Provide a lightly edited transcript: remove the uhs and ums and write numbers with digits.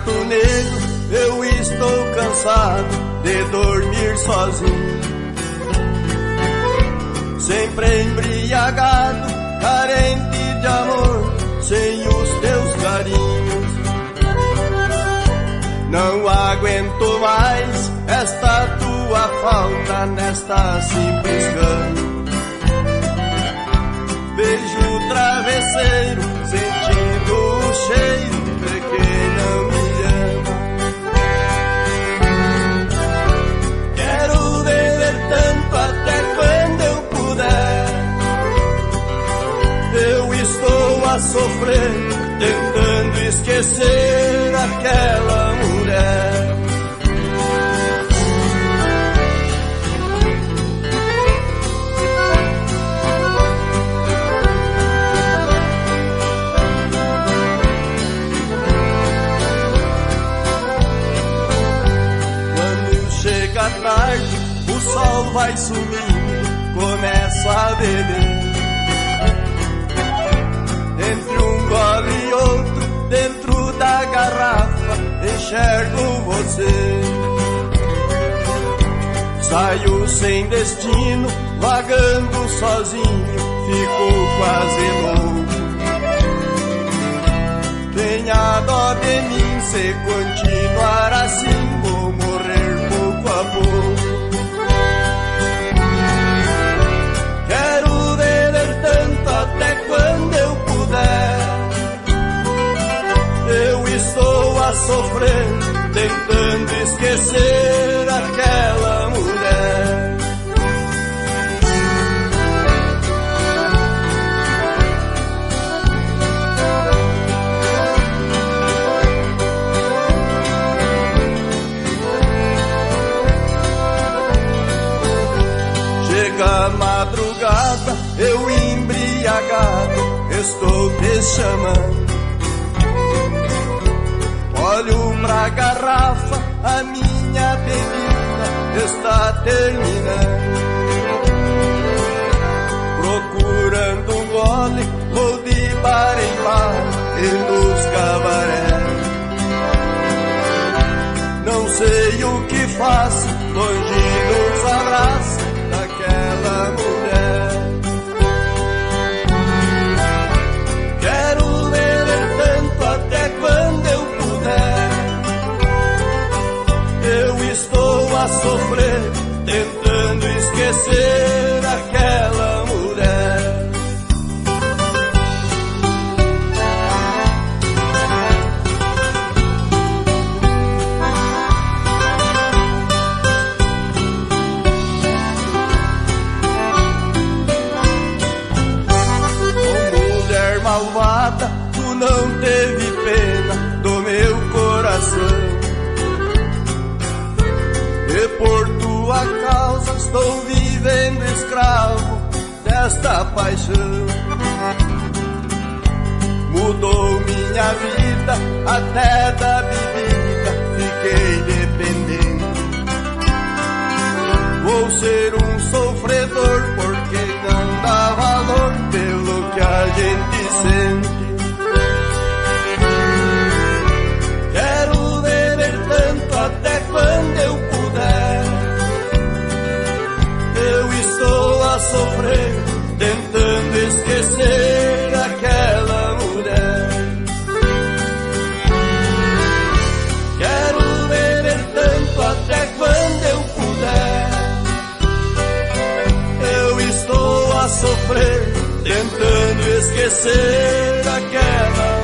quarto negro eu estou cansado de dormir sozinho, sempre embriagado, carente de amor, sem os teus carinhos. Não aguento mais esta tua falta nesta simples cama. Beijo o travesseiro, sentindo o cheiro de quem não me ama. Quero viver tanto até quando eu puder. Eu estou a sofrer, tentando esquecer aquela mulher. Chega tarde, o sol vai sumindo, começo a beber. Entre um gole e outro, dentro da garrafa, enxergo você. Saio sem destino, vagando sozinho, fico quase louco. Tenha dó de mim se continuar assim, vou morrer pouco a pouco. Quero viver tanto até quando eu puder. Eu estou a sofrer, tentando esquecer aquela mulher. Chega a madrugada, eu embriagado, estou te chamando. Olho pra garrafa, a minha bebida está terminando. Procurando um gole, vou de bar em bar e nos cabarés. Não sei o que faço, longe dos abraços daquela mulher. Quero viver tanto até quando eu puder. Eu estou a sofrer, tentando esquecer aquela mulher. Malvada, tu não teve pena do meu coração, e por tua causa estou vivendo escravo desta paixão. Mudou minha vida, até da bebida fiquei dependente. Vou ser um sofredor porque não dá valor pelo que a gente sente. Quero viver tanto até quando eu puder. Eu estou a sofrer, tentando esquecer aquela mulher. Quero viver tanto até quando eu puder. Eu estou a sofrer, tentando esquecer aquela